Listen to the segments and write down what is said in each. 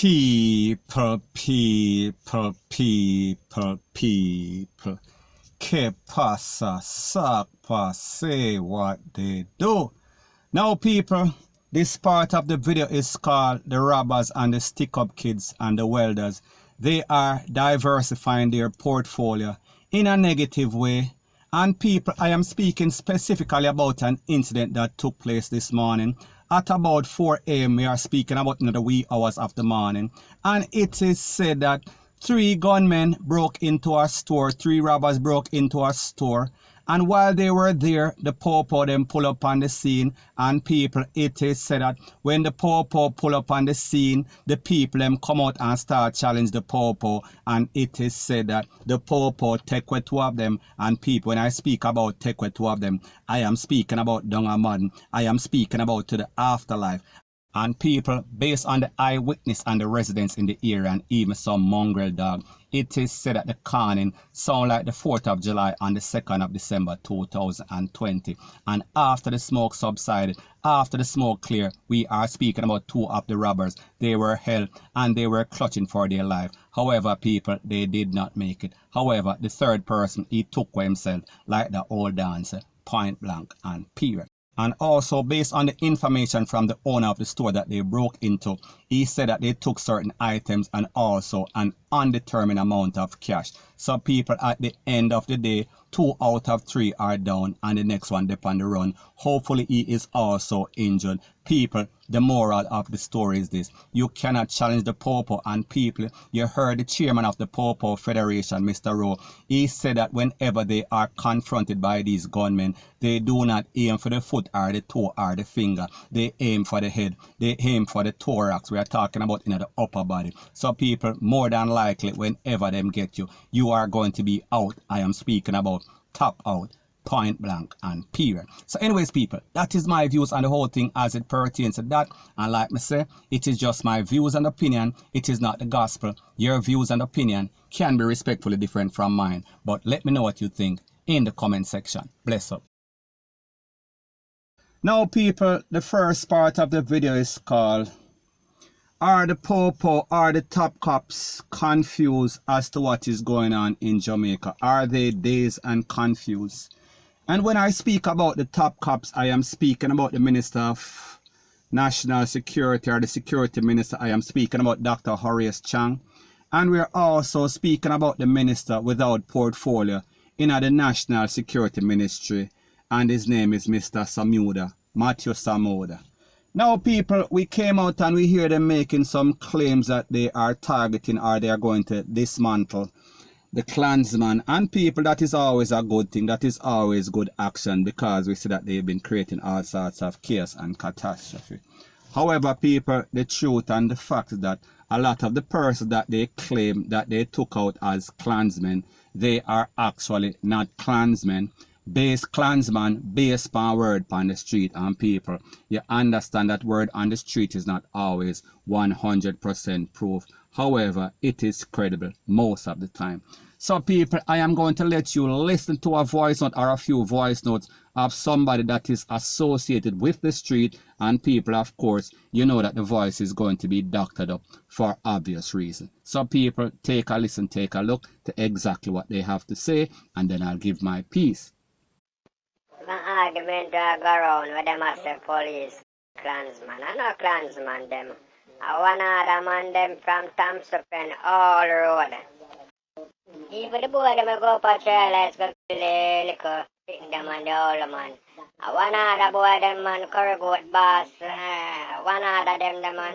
People. Que pasa, sakpa, say what they do. Now people, this part of the video is called the robbers and the stick-up kids and the welders. They are diversifying their portfolio in a negative way. And people, I am speaking specifically about an incident that took place this morning. At about 4 a.m. we are speaking about the wee hours of the morning. And it is said that 3 gunmen broke into a store, 3 robbers broke into a store. And while they were there, the popo them pull up on the scene. And people, it is said that when the popo pull up on the scene, the people them come out and start challenge the popo. And it is said that the popo take with 2 of them. And people, when I speak about take with 2 of them, I am speaking about Dunga Madden. I am speaking about to the afterlife. And people, based on the eyewitness and the residents in the area and even some mongrel dog, it is said that the conning sound like the 4th of July and the 2nd of December 2020. And after the smoke subsided, after the smoke cleared, we are speaking about 2 of the robbers. They were held and they were clutching for their life. However, people, they did not make it. However, the 3rd person, he took for himself like the old dancer, point blank and period. And also, based on the information from the owner of the store that they broke into, he said that they took certain items and also an undetermined amount of cash. So people, at the end of the day, 2 out of 3 are down and the next one dip on the run. Hopefully he is also injured. People, the moral of the story is this: you cannot challenge the popo. And people, you heard the chairman of the Popo Federation, Mr. Rowe, he said that whenever they are confronted by these gunmen, they do not aim for the foot or the toe or the finger. They aim for the head. They aim for the thorax. We are talking about the upper body. So people, more than likely, whenever them get you, you are going to be out. I am speaking about top out, point blank and period. So anyways people, that is my views on the whole thing as it pertains to that. And like me say, it is just my views and opinion. It is not the gospel. Your views and opinion can be respectfully different from mine. But let me know what you think in the comment section. Bless up. Now people, the first part of the video is called, are the popo, are the top cops confused as to what is going on in Jamaica? Are they dazed and confused? And when I speak about the top cops, I am speaking about the Minister of National Security or the Security Minister. I am speaking about Dr. Horace Chang. And we're also speaking about the Minister without portfolio in the National Security Ministry. And his name is Mr. Samuda, Matthew Samuda. Now people, we came out and we hear them making some claims that they are targeting or they are going to dismantle the Klansman. And people, that is always a good thing. That is always good action, because we see that they've been creating all sorts of chaos and catastrophe. However, people, the truth and the fact is that a lot of the persons that they claim that they took out as Klansmen, they are actually not Klansmen. Base Klansman based upon word on the street. And people, you understand that word on the street is not always 100% proof. However, it is credible most of the time. So people, I am going to let you listen to a voice note or a few voice notes of somebody that is associated with the street. And people, of course, you know that the voice is going to be doctored up for obvious reason. So people, take a listen, take a look to exactly what they have to say, and then I'll give my piece. An argument drag around with them as the police Klansman. I know Klansman them. I one other man them from Thompson all road. Even the boy them go patrol, let's go to the liquor, picking them and the old man. I one other boy them man curry goat boss. One other them the man.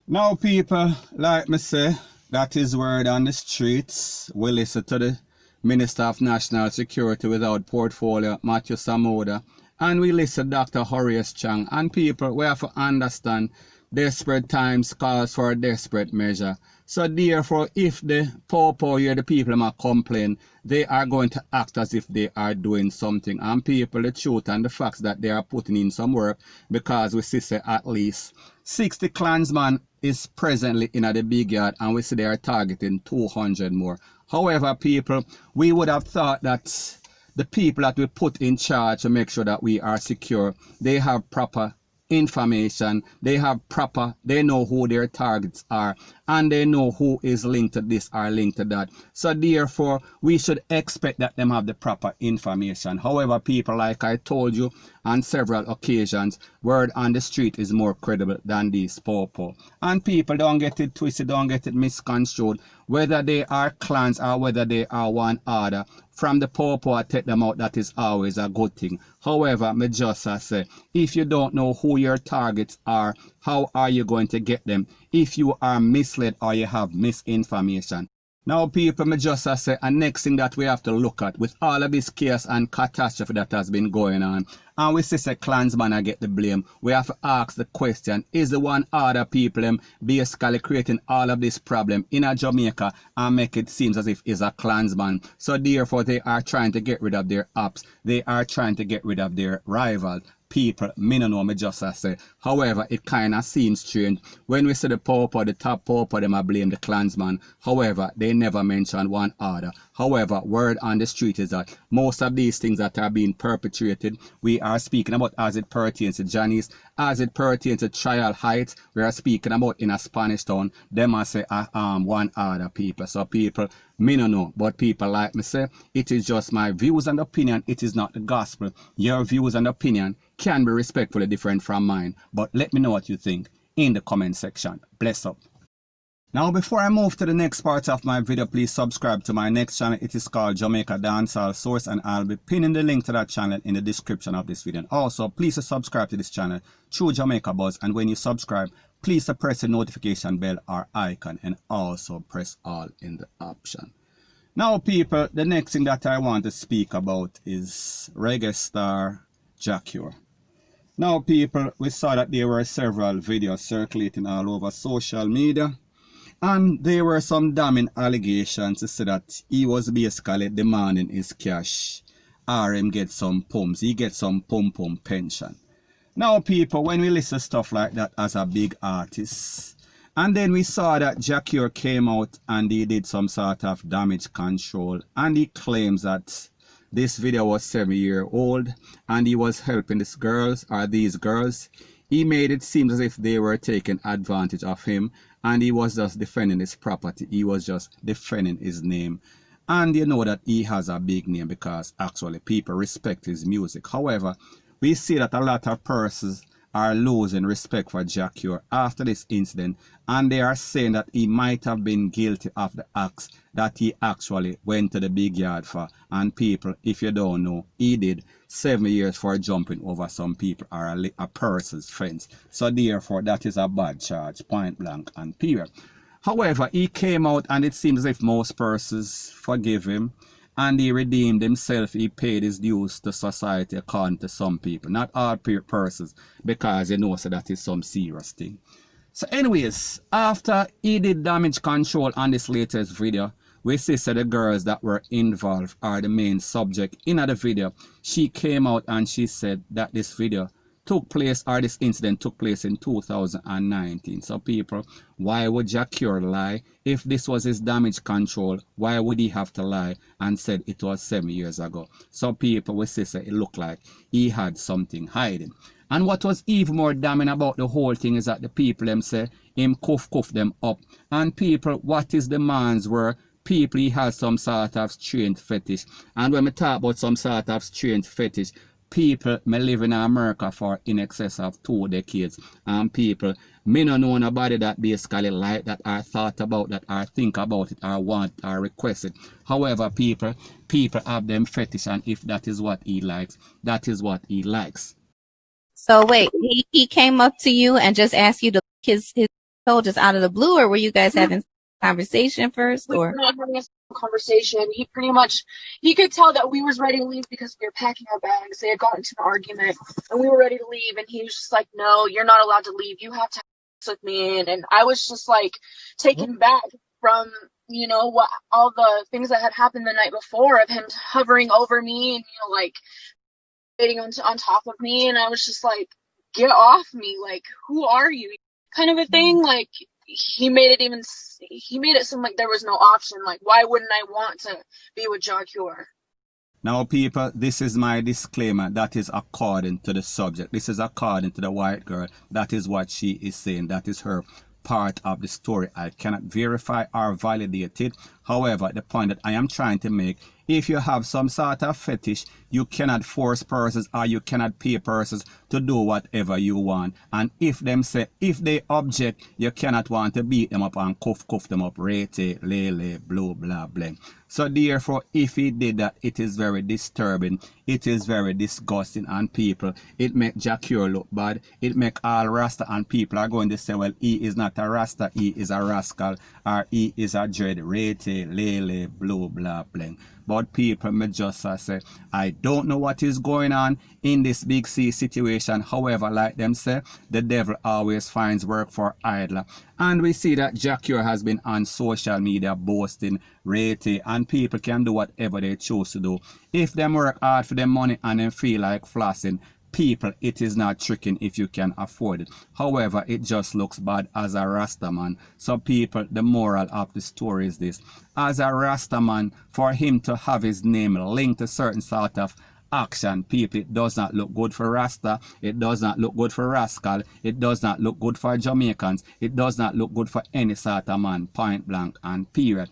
Now people, like me say, that is word on the streets. We listen to the Minister of National Security without portfolio, Matthew Samuda, and we listen to Dr. Horace Chang. And people, we have to understand desperate times calls for a desperate measure. So therefore, if the popo here, the people might complain, they are going to act as if they are doing something. And people, the truth and the facts that they are putting in some work, because we see say at least 60 Klansmen is presently in the big yard, and we see they are targeting 200 more. However, people, we would have thought that the people that we put in charge to make sure that we are secure, they have proper information, they know who their targets are, and they know who is linked to this or linked to that. So therefore, we should expect that them have the proper information. However, people, like I told you on several occasions, word on the street is more credible than these popo. And people, don't get it twisted, don't get it misconstrued, whether they are clans or whether they are one order. From the popo, I take them out, that is always a good thing. However, me just say, if you don't know who your targets are, how are you going to get them if you are misled or you have misinformation? Now, people, me just say, and next thing that we have to look at with all of this chaos and catastrophe that has been going on, and we say clansman I get the blame, we have to ask the question, is the one other people basically creating all of this problem in a Jamaica and make it seem as if it's a clansman? So therefore, they are trying to get rid of their ops. They are trying to get rid of their rival. People, me no know, me just say. However, it kind of seems strange when we see the popo, the top popo, them I blame the clansman. However, they never mention one other. However, word on the street is that most of these things that are being perpetrated, we are speaking about as it pertains to Johnny's, as it pertains to Trial Heights, we are speaking about in a Spanish town, them I say one other people. So people, me no know, but people like me say, it is just my views and opinion, it is not the gospel. Your views and opinion can be respectfully different from mine, but let me know what you think in the comment section. Bless up. Now, before I move to the next part of my video, please subscribe to my next channel. It is called Jamaica Dancehall Source, and I'll be pinning the link to that channel in the description of this video. And also, please subscribe to this channel through Jamaica Buzz, and when you subscribe, please press the notification bell or icon, and also press all in the option. Now, people, the next thing that I want to speak about is reggae star Jacure. Now, people, we saw that there were several videos circulating all over social media, and there were some damning allegations to say that he was basically demanding his cash or him get some pumps, he gets some pum pension. Now, people, when we listen to stuff like that as a big artist, and then we saw that Jacure came out and he did some sort of damage control, and he claims that this video was 7-year-old and he was helping these girls. He made it seem as if they were taking advantage of him, and he was just defending his property. He was just defending his name. And you know that he has a big name because actually people respect his music. However, we see that a lot of persons are losing respect for Jacure after this incident, and they are saying that he might have been guilty of the acts that he actually went to the big yard for. And people, if you don't know, he did 7 years for jumping over some people or a person's fence. So therefore, that is a bad charge, point blank and period. However, he came out and it seems as if most persons forgive him, and he redeemed himself. He paid his dues to society according to some people, not all persons, because you know so that is some serious thing. So anyways, after he did damage control on this latest video, we see so the girls that were involved are the main subject in the video. She came out and she said that this video took place, or this incident took place in 2019. So people, why would Jacure lie? If this was his damage control, why would he have to lie and said it was 7 years ago? So people, we say it looked like he had something hiding. And what was even more damning about the whole thing is that the people them say him cuff them up. And people, what his demands were, people, he has some sort of strange fetish. And when we talk about some sort of strange fetish, people may live in America for in excess of 2 decades, and people, me no know nobody that basically like that or thought about that or think about it or want or request it. However, people have them fetish, and if that is what he likes, that is what he likes. So wait, he came up to you and just asked you to his toe just out of the blue, or were you guys having conversation first? We Or were not having a conversation. He could tell that we was ready to leave because we were packing our bags. They had gotten into an argument and we were ready to leave, and he was just like, no, you're not allowed to leave. You have to have sex with me. And I was just like taken back from, you know, what all the things that had happened the night before of him hovering over me and, you know, like waiting on top of me. And I was just like, get off me. Like, who are you? Kind of a thing. Like, he made it seem like there was no option. Like, why wouldn't I want to be with Jacure? Now, people, this is my disclaimer. That is according to the subject. This is according to the white girl. That is what she is saying. That is her part of the story. I cannot verify or validate it. However, the point that I am trying to make, if you have some sort of fetish, you cannot force persons or you cannot pay persons to do whatever you want. And if they object, you cannot want to beat them up and cuff them up, rete, lele, blah, blah, blah. So therefore, if he did that, it is very disturbing. It is very disgusting, and people, it make Jacure look bad. It make all Rasta, and people are going to say, well, he is not a Rasta, he is a rascal, or he is a dread, rete, lele, blah, blah, blah. But people, me just say, I don't know what is going on in this Big C situation. However, like them say, the devil always finds work for idler. And we see that Jacure has been on social media boasting, rating, and people can do whatever they choose to do. If them work hard for their money and then feel like flossing, people, it is not tricking if you can afford it. However, it just looks bad as a Rasta man. So people, the moral of the story is this. As a Rasta man, for him to have his name linked to certain sort of action, people, it does not look good for Rasta. It does not look good for Rascal. It does not look good for Jamaicans. It does not look good for any sort of man, point blank and period.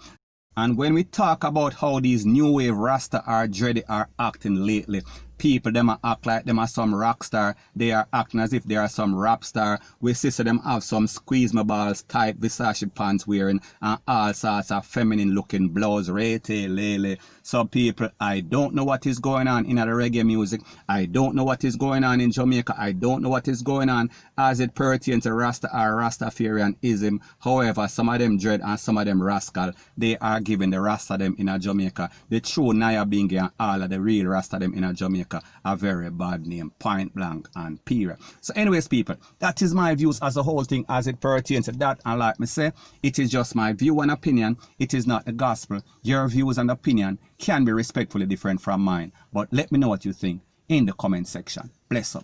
And when we talk about how these new wave Rasta are dready are acting lately, people them are act like them are some rock star. They are acting as if they are some rap star. We see them have some squeeze my balls type Versace pants wearing and all sorts of feminine looking blouse, rete, lele. So people, I don't know what is going on in the reggae music. I don't know what is going on in Jamaica. I don't know what is going on as it pertains to Rasta or Rastafarianism. However, some of them dread and some of them rascal, they are giving the Rasta them in a Jamaica, the true Naya Bingi and all of the real Rasta them in a Jamaica, a very bad name, point blank and period. So anyways, people, that is my views as a whole thing as it pertains to that. And like me say, it is just my view and opinion. It is not the gospel. Your views and opinion can be respectfully different from mine. But let me know what you think in the comment section. Bless up.